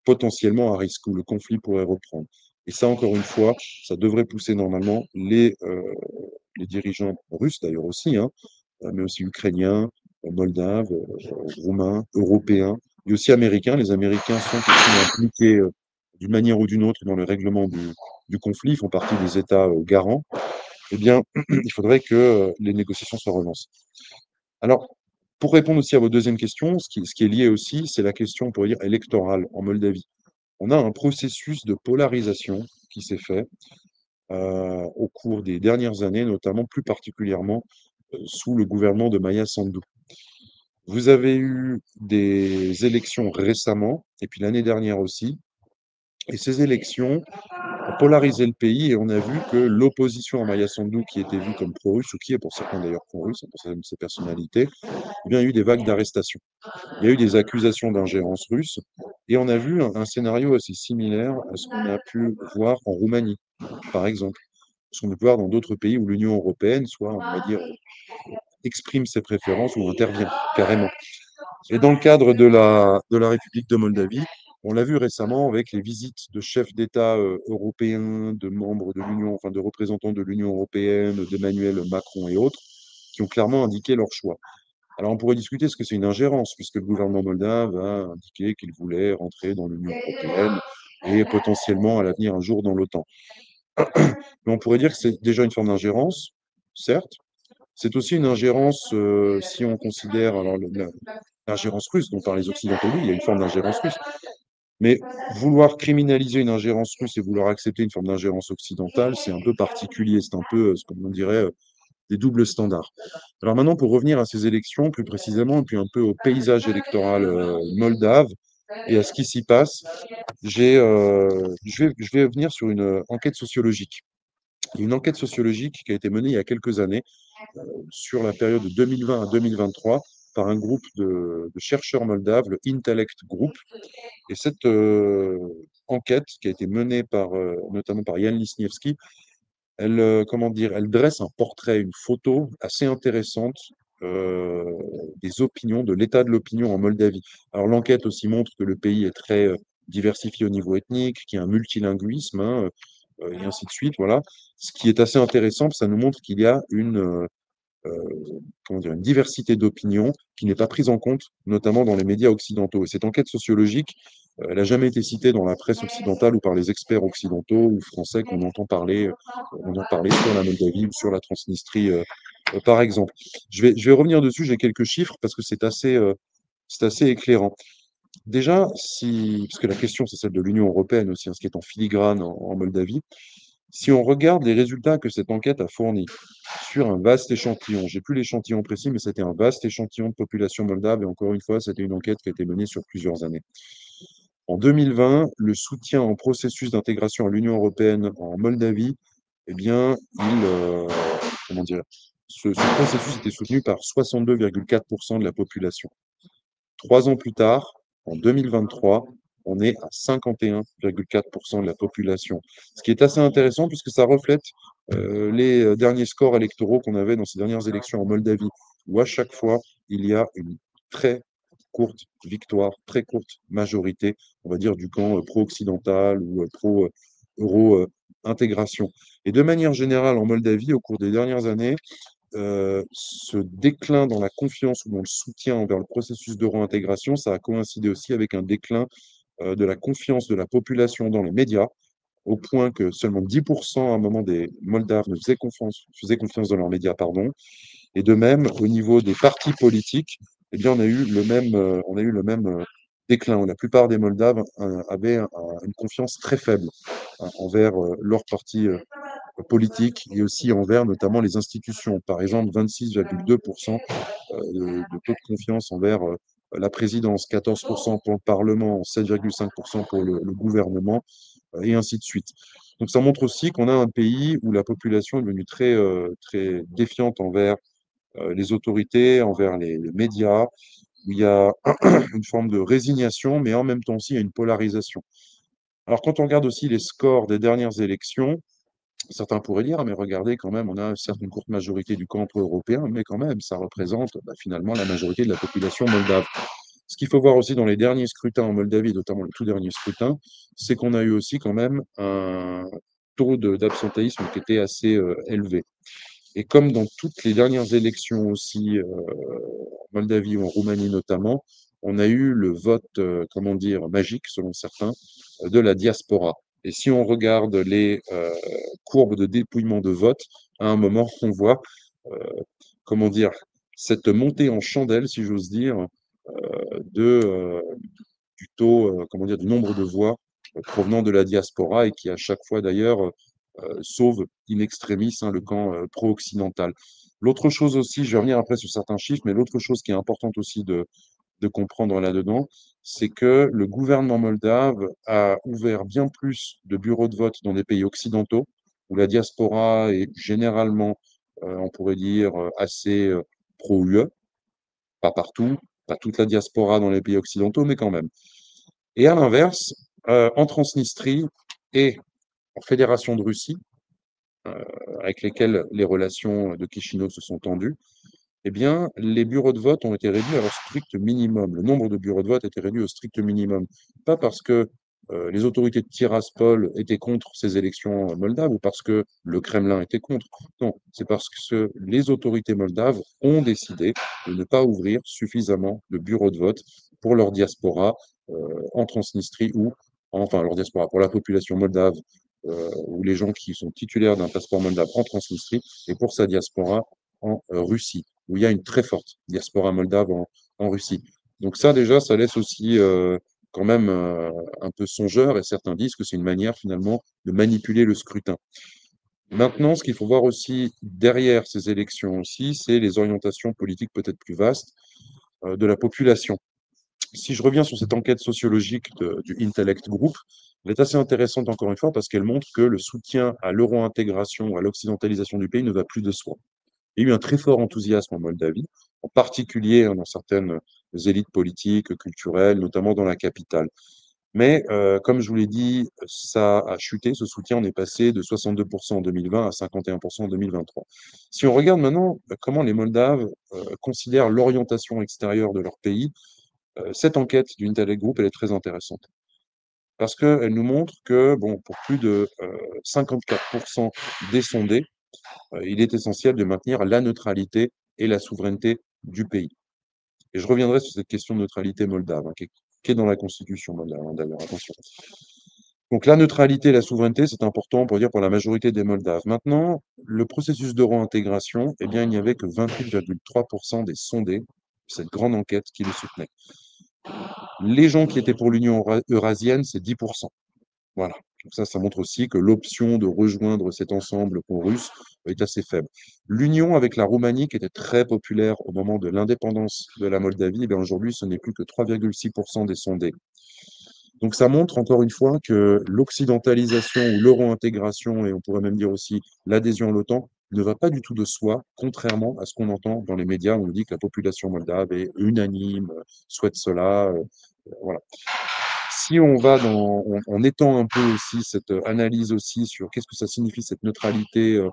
potentiellement à risque, où le conflit pourrait reprendre. Et ça, encore une fois, ça devrait pousser normalement les dirigeants russes, d'ailleurs aussi, hein, mais aussi ukrainiens, moldaves, roumains, européens, et aussi américains. Les Américains sont aussi impliqués d'une manière ou d'une autre dans le règlement du conflit, ils font partie des États garants. Eh bien, il faudrait que les négociations se relancent. Alors, pour répondre aussi à votre deuxième question, ce qui est lié aussi, c'est la question, on pourrait dire, électorale en Moldavie. On a un processus de polarisation qui s'est fait au cours des dernières années, notamment plus particulièrement sous le gouvernement de Maia Sandu. Vous avez eu des élections récemment, et puis l'année dernière aussi, et ces élections ont polarisé le pays, et on a vu que l'opposition à Maia Sandu, qui était vue comme pro-russe, ou qui est pour certains d'ailleurs pro-russe, pour certaines de ses personnalités, eh bien, il y a eu des vagues d'arrestations. Il y a eu des accusations d'ingérence russe, et on a vu un scénario assez similaire à ce qu'on a pu voir en Roumanie, par exemple, ce qu'on peut voir dans d'autres pays où l'Union européenne, soit, on va dire, exprime ses préférences ou intervient carrément. Et dans le cadre de la République de Moldavie, On l'a vu récemment avec les visites de chefs d'État européens, de membres de l'Union, enfin de représentants de l'Union européenne, d'Emmanuel Macron et autres, qui ont clairement indiqué leur choix. Alors on pourrait discuter, est-ce que c'est une ingérence, puisque le gouvernement moldave a indiqué qu'il voulait rentrer dans l'Union européenne et potentiellement à l'avenir un jour dans l'OTAN. Mais on pourrait dire que c'est déjà une forme d'ingérence, certes. C'est aussi une ingérence, si on considère alors l'ingérence russe dont parlent les Occidentaux, oui, il y a une forme d'ingérence russe. Mais vouloir criminaliser une ingérence russe et vouloir accepter une forme d'ingérence occidentale, c'est un peu particulier, c'est un peu, comme on dirait, des doubles standards. Alors maintenant, pour revenir à ces élections, plus précisément, et puis un peu au paysage électoral moldave et à ce qui s'y passe, je vais venir sur une enquête sociologique. Il y a une enquête sociologique qui a été menée il y a quelques années sur la période de 2020 à 2023 par un groupe de chercheurs moldaves, le Intellect Group. Et cette enquête, qui a été menée par, notamment par Jan Lisniewski, elle, comment dire, elle dresse un portrait, une photo assez intéressante euh, des opinions, de l'état de l'opinion en Moldavie. Alors l'enquête aussi montre que le pays est très diversifié au niveau ethnique, qu'il y a un multilinguisme, hein, et ainsi de suite. Voilà. Ce qui est assez intéressant, ça nous montre qu'il y a comment dire, une diversité d'opinions qui n'est pas prise en compte, notamment dans les médias occidentaux. Et cette enquête sociologique, elle n'a jamais été citée dans la presse occidentale ou par les experts occidentaux ou français qu'on entend parler, sur la Moldavie ou sur la Transnistrie, par exemple. Je vais revenir dessus, j'ai quelques chiffres parce que c'est assez éclairant. Déjà, parce que la question, c'est celle de l'Union européenne aussi, hein, ce qui est en filigrane en Moldavie. Si on regarde les résultats que cette enquête a fournis sur un vaste échantillon, j'ai plus l'échantillon précis, mais c'était un vaste échantillon de population moldave, et encore une fois, c'était une enquête qui a été menée sur plusieurs années. En 2020, le soutien au processus d'intégration à l'Union européenne en Moldavie, eh bien, comment dire, ce processus était soutenu par 62,4% de la population. 3 ans plus tard, en 2023, on est à 51,4% de la population. Ce qui est assez intéressant puisque ça reflète les derniers scores électoraux qu'on avait dans ces dernières élections en Moldavie, où à chaque fois, il y a une très courte victoire, très courte majorité, on va dire, du camp pro-occidental ou pro-euro-intégration. Et de manière générale, en Moldavie, au cours des dernières années, ce déclin dans la confiance ou dans le soutien envers le processus d'euro-intégration, ça a coïncidé aussi avec un déclin de la confiance de la population dans les médias, au point que seulement 10% à un moment des Moldaves ne faisaient confiance dans leurs médias, pardon. Et de même, au niveau des partis politiques, eh bien, on a eu le même déclin. La plupart des Moldaves avaient une confiance très faible envers leur parti politique et aussi envers notamment les institutions. Par exemple, 26,2% de taux de confiance envers la présidence, 14% pour le Parlement, 7,5% pour le gouvernement, et ainsi de suite. Donc ça montre aussi qu'on a un pays où la population est devenue très défiante envers les autorités, envers les médias, où il y a une forme de résignation, mais en même temps aussi il y a une polarisation. Alors quand on regarde aussi les scores des dernières élections, certains pourraient dire, mais regardez quand même, on a certes une courte majorité du camp pro-européen, mais quand même, ça représente finalement la majorité de la population moldave. Ce qu'il faut voir aussi dans les derniers scrutins en Moldavie, notamment le tout dernier scrutin, c'est qu'on a eu aussi quand même un taux d'absentéisme qui était assez élevé. Et comme dans toutes les dernières élections aussi, en Moldavie ou en Roumanie notamment, on a eu le vote, comment dire, magique, selon certains, de la diaspora. Et si on regarde les courbes de dépouillement de vote, à un moment, on voit, euh, comment dire, cette montée en chandelle, si j'ose dire, de, du taux, comment dire, du nombre de voix provenant de la diaspora et qui, à chaque fois d'ailleurs, sauve in extremis hein, le camp pro-occidental. L'autre chose aussi, je vais revenir après sur certains chiffres, mais l'autre chose qui est importante aussi de comprendre là-dedans, c'est que le gouvernement moldave a ouvert bien plus de bureaux de vote dans des pays occidentaux, où la diaspora est généralement, on pourrait dire, assez pro-UE, pas partout, pas toute la diaspora dans les pays occidentaux, mais quand même. Et à l'inverse, en Transnistrie et en Fédération de Russie, avec lesquelles les relations de Chisinau se sont tendues, eh bien, les bureaux de vote ont été réduits à leur strict minimum. Le nombre de bureaux de vote a été réduit au strict minimum. Pas parce que les autorités de Tiraspol étaient contre ces élections moldaves ou parce que le Kremlin était contre. Non, c'est parce que les autorités moldaves ont décidé de ne pas ouvrir suffisamment de bureaux de vote pour leur diaspora en Transnistrie ou, enfin, leur diaspora, pour la population moldave ou les gens qui sont titulaires d'un passeport moldave en Transnistrie et pour sa diaspora en Russie, où il y a une très forte diaspora moldave en Russie. Donc ça, déjà, ça laisse aussi quand même un peu songeur, et certains disent que c'est une manière finalement de manipuler le scrutin. Maintenant, ce qu'il faut voir aussi derrière ces élections aussi, c'est les orientations politiques peut-être plus vastes de la population. Si je reviens sur cette enquête sociologique du Intellect Group, elle est assez intéressante encore une fois parce qu'elle montre que le soutien à l'euro-intégration, à l'occidentalisation du pays ne va plus de soi. Il y a eu un très fort enthousiasme en Moldavie, en particulier dans certaines élites politiques, culturelles, notamment dans la capitale. Mais comme je vous l'ai dit, ça a chuté, ce soutien, on est passé de 62% en 2020 à 51% en 2023. Si on regarde maintenant comment les Moldaves considèrent l'orientation extérieure de leur pays, cette enquête du Intellect Group, elle est très intéressante. Parce qu'elle nous montre que, bon, pour plus de 54% des sondés, il est essentiel de maintenir la neutralité et la souveraineté du pays. Et je reviendrai sur cette question de neutralité moldave, hein, qui est dans la constitution moldave, hein, d'ailleurs, attention. Donc la neutralité et la souveraineté, c'est important pour dire pour la majorité des Moldaves. Maintenant, le processus d'euro-intégration, eh bien, il n'y avait que 28,3% des sondés, cette grande enquête, qui le soutenaient. Les gens qui étaient pour l'Union eurasienne, c'est 10%. Voilà. Donc ça montre aussi que l'option de rejoindre cet ensemble pro-russe est assez faible. L'union avec la Roumanie, qui était très populaire au moment de l'indépendance de la Moldavie, eh aujourd'hui, ce n'est plus que 3,6% des sondés. Donc ça montre encore une fois que l'occidentalisation ou l'euro-intégration, et on pourrait même dire aussi l'adhésion à l'OTAN, ne va pas du tout de soi, contrairement à ce qu'on entend dans les médias où on dit que la population moldave est unanime, souhaite cela. Voilà. Si on va on étend un peu aussi cette analyse aussi sur qu'est-ce que ça signifie cette neutralité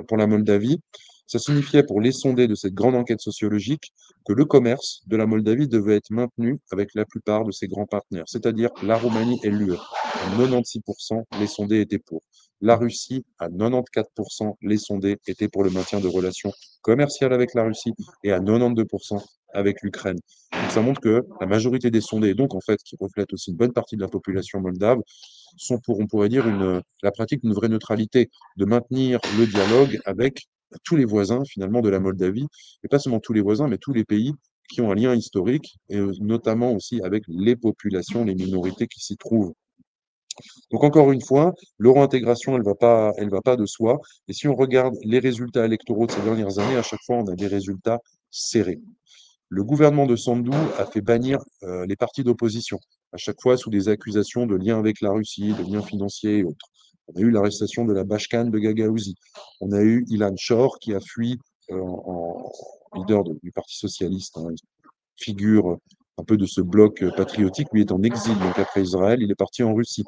pour la Moldavie, ça signifiait pour les sondés de cette grande enquête sociologique que le commerce de la Moldavie devait être maintenu avec la plupart de ses grands partenaires, c'est-à-dire la Roumanie et l'UE. À 96%, les sondés étaient pour. La Russie, à 94%, les sondés étaient pour le maintien de relations commerciales avec la Russie et à 92% avec l'Ukraine. Donc ça montre que la majorité des sondés, et donc en fait qui reflètent aussi une bonne partie de la population moldave, sont pour, on pourrait dire, la pratique d'une vraie neutralité, de maintenir le dialogue avec tous les voisins finalement de la Moldavie, et pas seulement tous les voisins, mais tous les pays qui ont un lien historique, et notamment aussi avec les populations, les minorités qui s'y trouvent. Donc encore une fois, l'euro-intégration, elle va pas de soi. Et si on regarde les résultats électoraux de ces dernières années, à chaque fois, on a des résultats serrés. Le gouvernement de Sandu a fait bannir les partis d'opposition, à chaque fois sous des accusations de liens avec la Russie, de liens financiers et autres. On a eu l'arrestation de la Bashkan de Gagaouzi. On a eu Ilan Shor qui a fui en leader du Parti socialiste, hein, figure un peu de ce bloc patriotique. Lui est en exil, donc après Israël, il est parti en Russie.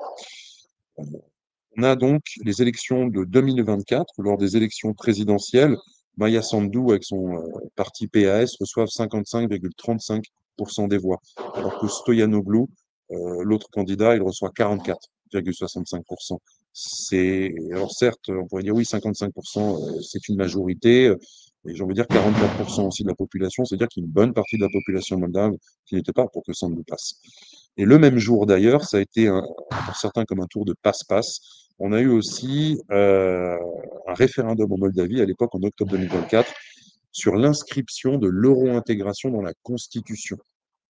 On a donc les élections de 2024. Lors des élections présidentielles, Maya Sandu, avec son parti PAS, reçoivent 55,35% des voix, alors que Stoyanoglu, l'autre candidat, il reçoit 44,65%. Alors certes, on pourrait dire oui, 55%, c'est une majorité, et j'ai envie de dire 44% aussi de la population, c'est-à-dire qu'il y a une bonne partie de la population moldave qui n'était pas pour que Sandu passe. Et le même jour d'ailleurs, ça a été pour certains comme un tour de passe-passe. On a eu aussi un référendum en Moldavie à l'époque en octobre 2024 sur l'inscription de l'euro-intégration dans la Constitution.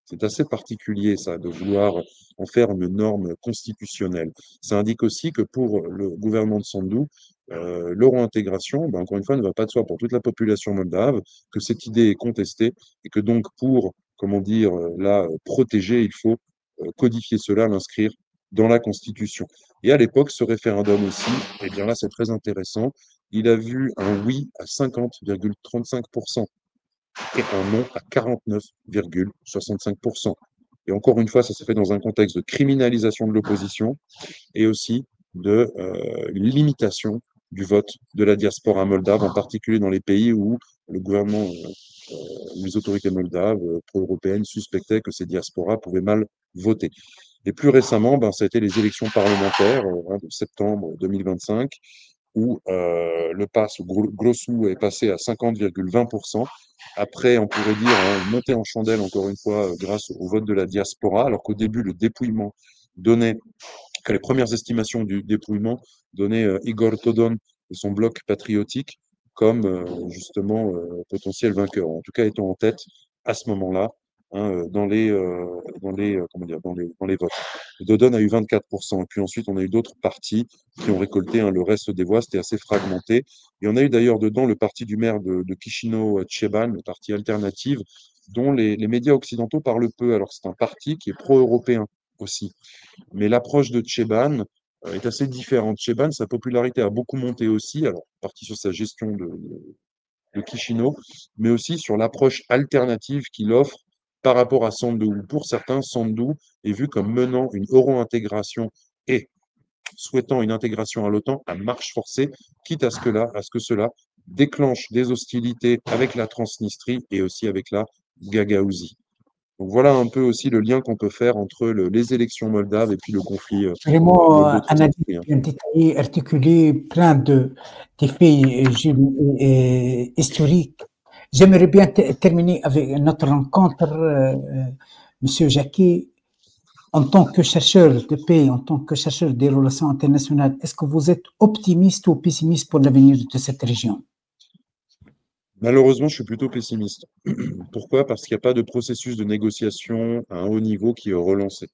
C'est assez particulier, ça, de vouloir en faire une norme constitutionnelle. Ça indique aussi que pour le gouvernement de Sandu, l'euro-intégration, ben, encore une fois, ne va pas de soi pour toute la population moldave, que cette idée est contestée et que donc pour, comment dire, la protéger, il faut codifier cela, l'inscrire dans la Constitution. Et à l'époque, ce référendum aussi, eh bien là, c'est très intéressant. Il a vu un oui à 50,35% et un non à 49,65%. Et encore une fois, ça s'est fait dans un contexte de criminalisation de l'opposition et aussi de limitation du vote de la diaspora moldave, en particulier dans les pays où le gouvernement, les autorités moldaves pro-européennes suspectaient que ces diasporas pouvaient mal voter. Et plus récemment, ça a été les élections parlementaires de septembre 2025, où le pass Grosu est passé à 50,20%. Après, on pourrait dire une montée en chandelle, encore une fois, grâce au vote de la diaspora, alors qu'au début, le dépouillement donnait, que les premières estimations du dépouillement donnaient Igor Todon et son bloc patriotique comme justement potentiel vainqueur, en tout cas étant en tête à ce moment-là dans les votes. Dodon a eu 24%, et puis ensuite on a eu d'autres partis qui ont récolté le reste des voix, c'était assez fragmenté. Et on a eu d'ailleurs dedans le parti du maire de Chisinau, Tcheban, le parti alternative, dont les médias occidentaux parlent peu, alors que c'est un parti qui est pro-européen aussi. Mais l'approche de Tcheban est assez différente. Tcheban, sa popularité a beaucoup monté aussi, alors partie sur sa gestion de Chisinau, mais aussi sur l'approche alternative qu'il offre par rapport à Sandu. Pour certains, Sandu est vu comme menant une euro-intégration et souhaitant une intégration à l'OTAN à marche forcée, quitte à ce que cela déclenche des hostilités avec la Transnistrie et aussi avec la Gagaouzie. Donc voilà un peu aussi le lien qu'on peut faire entre les élections moldaves et puis le conflit Vraiment, analyse moldo-transnistrien. bien détaillée, articulée, plein d'effets historiques. J'aimerais bien terminer avec notre rencontre, Monsieur Jacquet. En tant que chercheur de paix, en tant que chercheur des relations internationales, est-ce que vous êtes optimiste ou pessimiste pour l'avenir de cette région? Malheureusement, je suis plutôt pessimiste. Pourquoi? Parce qu'il n'y a pas de processus de négociation à un haut niveau qui est relancé.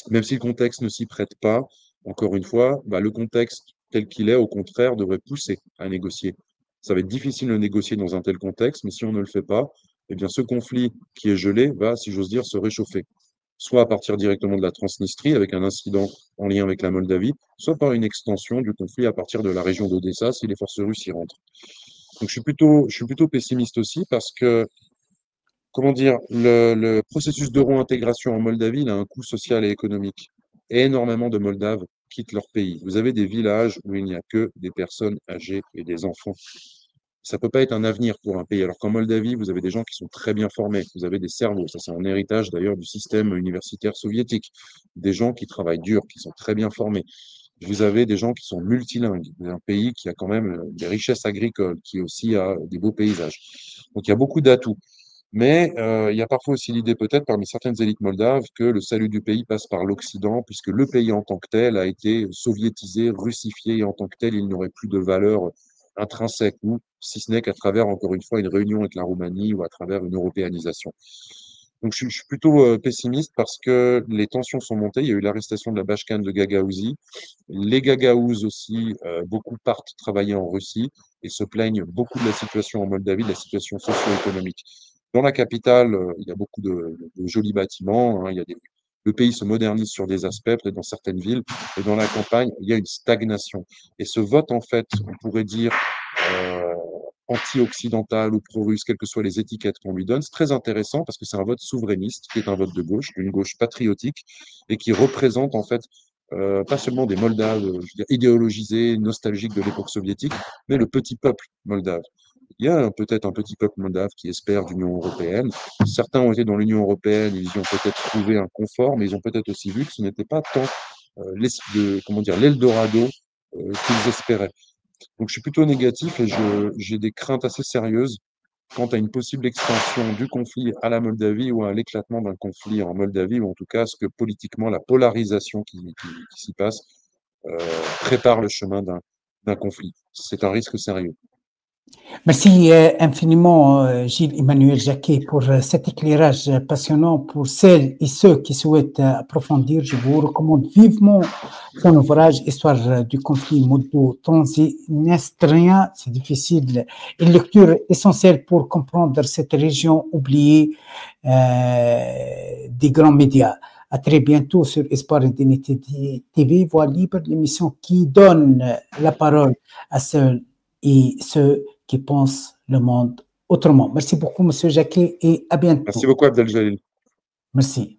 Même si le contexte ne s'y prête pas, encore une fois, le contexte tel qu'il est, au contraire, devrait pousser à négocier. Ça va être difficile de négocier dans un tel contexte, mais si on ne le fait pas, eh bien, ce conflit qui est gelé va, si j'ose dire, se réchauffer. Soit à partir directement de la Transnistrie, avec un incident en lien avec la Moldavie, soit par une extension du conflit à partir de la région d'Odessa si les forces russes y rentrent. Donc je suis plutôt pessimiste aussi parce que, comment dire, le processus d'euro-intégration en Moldavie, il a un coût social et économique. Énormément de Moldaves quittent leur pays. Vous avez des villages où il n'y a que des personnes âgées et des enfants. Ça ne peut pas être un avenir pour un pays. Alors qu'en Moldavie, vous avez des gens qui sont très bien formés. Vous avez des cerveaux. Ça, c'est un héritage d'ailleurs du système universitaire soviétique. Des gens qui travaillent dur, qui sont très bien formés. Vous avez des gens qui sont multilingues. Un pays qui a quand même des richesses agricoles, qui aussi a des beaux paysages. Donc il y a beaucoup d'atouts. Mais il y a parfois aussi l'idée peut-être parmi certaines élites moldaves que le salut du pays passe par l'Occident, puisque le pays en tant que tel a été soviétisé, russifié, et en tant que tel, il n'aurait plus de valeur intrinsèque, ou si ce n'est qu'à travers, encore une fois, une réunion avec la Roumanie ou à travers une européanisation. Donc je suis plutôt pessimiste parce que les tensions sont montées. Il y a eu l'arrestation de la Bachkhan de Gagaouzie. Les Gagaouzes aussi, beaucoup partent travailler en Russie et se plaignent beaucoup de la situation en Moldavie, de la situation socio-économique. Dans la capitale, il y a beaucoup de jolis bâtiments. Le pays se modernise sur des aspects, peut-être dans certaines villes, et dans la campagne, il y a une stagnation. Et ce vote, en fait, on pourrait dire anti-occidental ou pro-russe, quelles que soient les étiquettes qu'on lui donne, c'est très intéressant parce que c'est un vote souverainiste, qui est un vote de gauche, d'une gauche patriotique, et qui représente en fait pas seulement des Moldaves je veux dire, idéologisés, nostalgiques de l'époque soviétique, mais le petit peuple moldave. Il y a peut-être un petit peuple moldave qui espère l'Union européenne. Certains ont été dans l'Union européenne, ils y ont peut-être trouvé un confort, mais ils ont peut-être aussi vu que ce n'était pas tant l'Eldorado qu'ils espéraient. Donc je suis plutôt négatif et j'ai des craintes assez sérieuses quant à une possible extension du conflit à la Moldavie ou à l'éclatement d'un conflit en Moldavie, ou en tout cas à ce que politiquement la polarisation qui s'y passe prépare le chemin d'un conflit. C'est un risque sérieux. Merci infiniment, Gilles-Emmanuel Jacquet, pour cet éclairage passionnant. Pour celles et ceux qui souhaitent approfondir, je vous recommande vivement son ouvrage « Histoire du conflit moldo-transnistrien ». C'est difficile, une lecture essentielle pour comprendre cette région oubliée des grands médias. À très bientôt sur Espoir Identité TV, Voix libre, l'émission qui donne la parole à ceux et ceux qui pensent le monde autrement. Merci beaucoup, Monsieur Jacquet, et à bientôt. Merci beaucoup, Abdel Jalil. Merci.